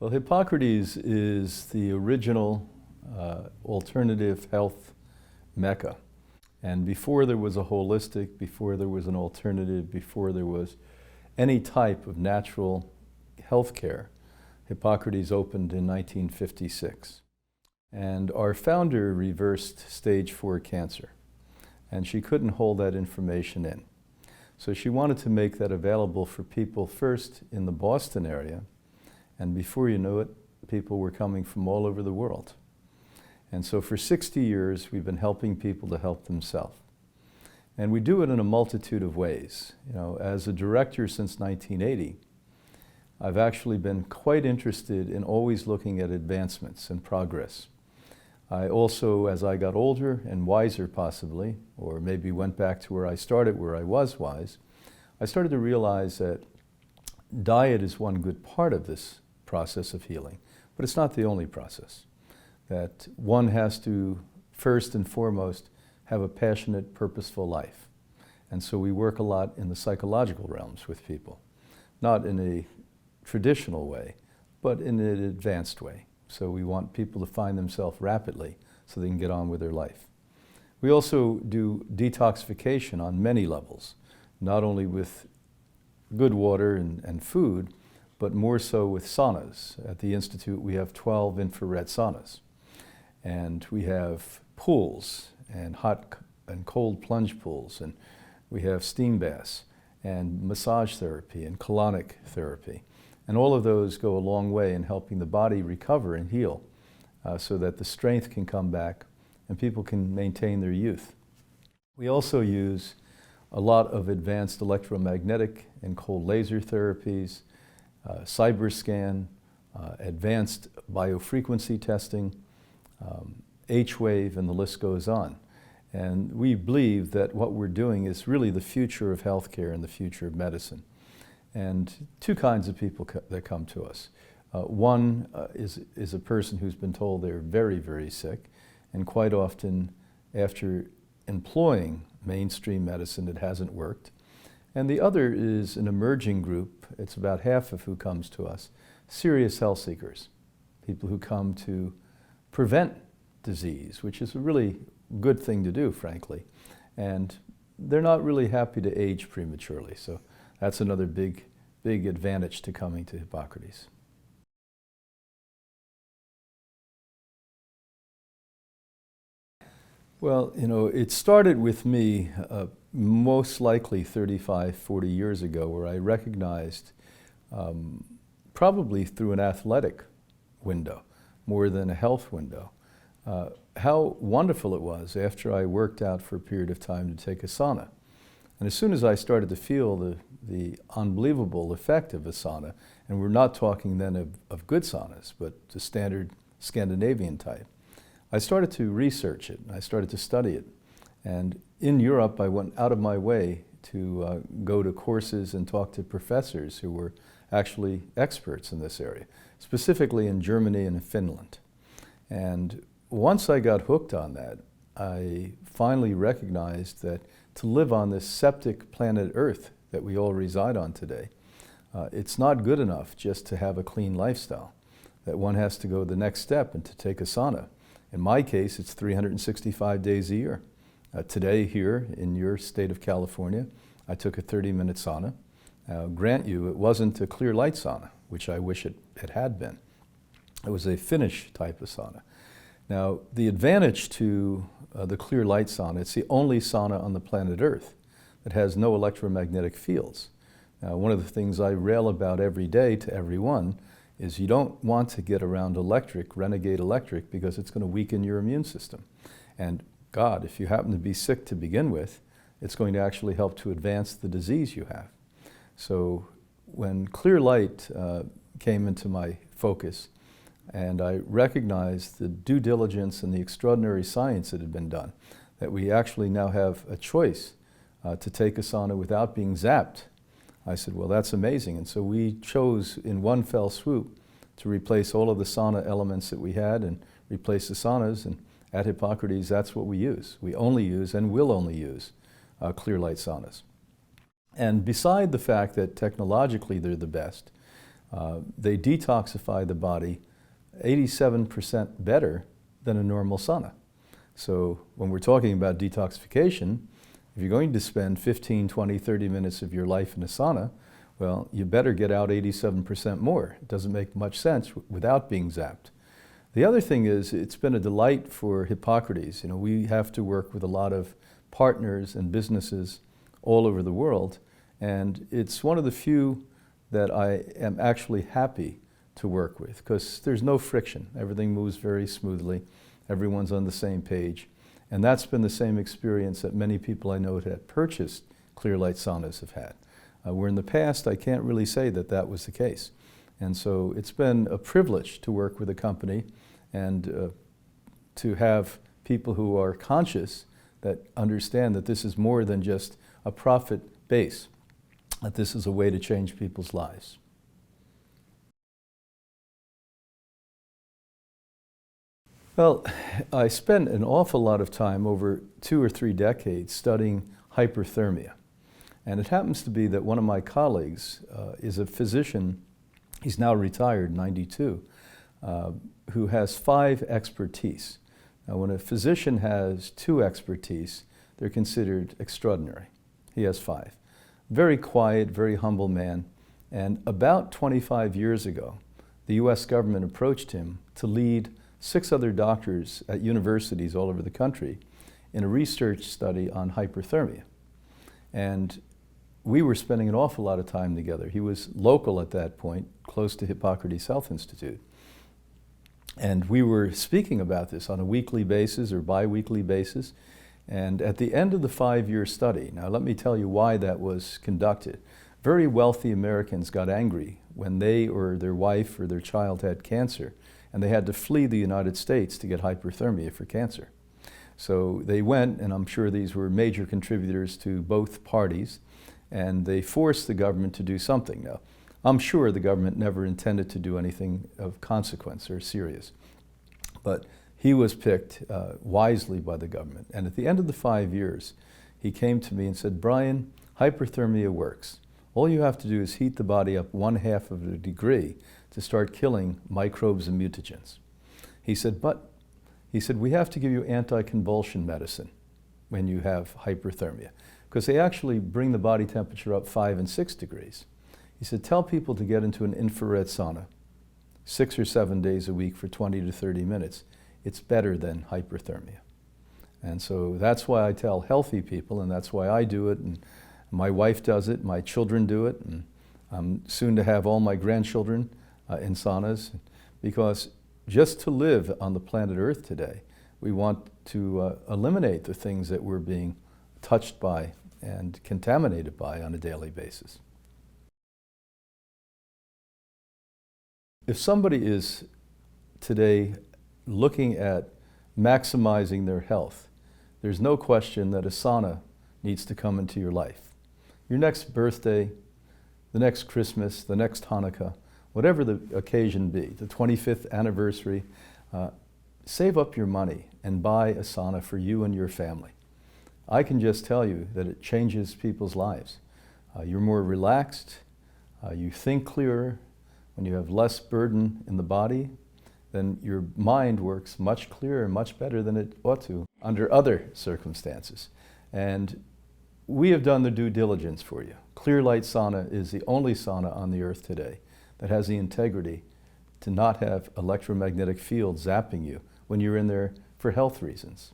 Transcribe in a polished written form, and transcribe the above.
Well, Hippocrates is the original alternative health mecca. And before there was a holistic, before there was an alternative, before there was any type of natural health care, Hippocrates opened in 1956. And our founder reversed stage 4 cancer. And she couldn't hold that information in. So she wanted to make that available for people first in the Boston area. And before you know it, people were coming from all over the world. And so for 60 years, we've been helping people to help themselves. And we do it in a multitude of ways. You know, as a director since 1980, I've actually been quite interested in always looking at advancements and progress. I also, as I got older and wiser possibly, or maybe went back to where I started, where I was wise, I started to realize that diet is one good part of this process of healing, but it's not the only process. That one has to, first and foremost, have a passionate, purposeful life. And so we work a lot in the psychological realms with people, not in a traditional way, but in an advanced way. So we want people to find themselves rapidly so they can get on with their life. We also do detoxification on many levels, not only with good water and food, but more so with saunas. At the Institute, we have 12 infrared saunas. And we have pools and hot and cold plunge pools, and we have steam baths and massage therapy and colonic therapy. And all of those go a long way in helping the body recover and heal so that the strength can come back and people can maintain their youth. We also use a lot of advanced electromagnetic and cold laser therapies, cyber scan, advanced biofrequency testing, H-wave, and the list goes on. And we believe that what we're doing is really the future of healthcare and the future of medicine. And two kinds of people that come to us. One is a person who's been told they're very, very sick, and quite often after employing mainstream medicine, it hasn't worked. And the other is an emerging group, it's about half of who comes to us, serious health seekers, people who come to prevent disease, which is a really good thing to do, frankly. And they're not really happy to age prematurely, so that's another big advantage to coming to Hippocrates. Well, you know, it started with me most likely 35, 40 years ago, where I recognized, probably through an athletic window, more than a health window, how wonderful it was after I worked out for a period of time to take a sauna. And as soon as I started to feel the unbelievable effect of a sauna, and we're not talking then of good saunas, but the standard Scandinavian type, I started to research it, I started to study it. And in Europe, I went out of my way to go to courses and talk to professors who were actually experts in this area, specifically in Germany and in Finland. And once I got hooked on that, I finally recognized that to live on this septic planet Earth that we all reside on today, it's not good enough just to have a clean lifestyle, that one has to go the next step and to take a sauna. In my case, it's 365 days a year. Today here in your state of California, I took a 30-minute sauna. Grant you, it wasn't a Clearlight sauna, which I wish it had been. It was a Finnish type of sauna. Now, the advantage to the Clearlight sauna, it's the only sauna on the planet Earth that has no electromagnetic fields. Now, one of the things I rail about every day to everyone is you don't want to get around electric, renegade electric, because it's going to weaken your immune system. And God, if you happen to be sick to begin with, it's going to actually help to advance the disease you have. So when Clearlight came into my focus, and I recognized the due diligence and the extraordinary science that had been done, that we actually now have a choice to take a sauna without being zapped. I said, well, that's amazing. And so we chose in one fell swoop to replace all of the sauna elements that we had and replace the saunas. And at Hippocrates, that's what we use. We only use and will only use Clearlight saunas. And beside the fact that technologically they're the best, They detoxify the body 87% better than a normal sauna. So when we're talking about detoxification, if you're going to spend 15, 20, 30 minutes of your life in a sauna, well, you better get out 87% more. It doesn't make much sense without being zapped. The other thing is, it's been a delight for Hippocrates. You know, we have to work with a lot of partners and businesses all over the world, and it's one of the few that I am actually happy to work with, because there's no friction. Everything moves very smoothly. Everyone's on the same page. And that's been the same experience that many people I know that have purchased Clearlight Saunas have had. Where in the past, I can't really say that that was the case. And so it's been a privilege to work with a company and to have people who are conscious, that understand that this is more than just a profit base, that this is a way to change people's lives. Well, I spent an awful lot of time over 2 or 3 decades studying hyperthermia. And it happens to be that one of my colleagues is a physician, he's now retired, 92, who has 5 expertise. Now, when a physician has 2 expertise, they're considered extraordinary. He has 5. Very quiet, very humble man. And about 25 years ago, the US government approached him to lead 6 other doctors at universities all over the country in a research study on hyperthermia. And we were spending an awful lot of time together. He was local at that point, close to Hippocrates Health Institute. And we were speaking about this on a weekly basis or bi-weekly basis. And at the end of the 5-year study, now let me tell you why that was conducted. Very wealthy Americans got angry when they or their wife or their child had cancer, and they had to flee the United States to get hyperthermia for cancer. So they went, and I'm sure these were major contributors to both parties, and they forced the government to do something. Now, I'm sure the government never intended to do anything of consequence or serious, but he was picked wisely by the government. And at the end of the 5 years, he came to me and said, "Brian, hyperthermia works. All you have to do is heat the body up 1/2 of a degree to start killing microbes and mutagens." He said, we have to give you anti-convulsion medicine when you have hyperthermia, because they actually bring the body temperature up 5 and 6 degrees. He said, tell people to get into an infrared sauna 6 or 7 days a week for 20 to 30 minutes. It's better than hyperthermia. And so that's why I tell healthy people, and that's why I do it, and my wife does it, my children do it, and I'm soon to have all my grandchildren in saunas, because just to live on the planet Earth today, we want to eliminate the things that we're being touched by and contaminated by on a daily basis. If somebody is today looking at maximizing their health, there's no question that a sauna needs to come into your life. Your next birthday, the next Christmas, the next Hanukkah, whatever the occasion be, the 25th anniversary, save up your money and buy a sauna for you and your family. I can just tell you that it changes people's lives. You're more relaxed, you think clearer. When you have less burden in the body, then your mind works much clearer and much better than it ought to under other circumstances. And we have done the due diligence for you. Clearlight Sauna is the only sauna on the earth today that has the integrity to not have electromagnetic fields zapping you when you're in there for health reasons.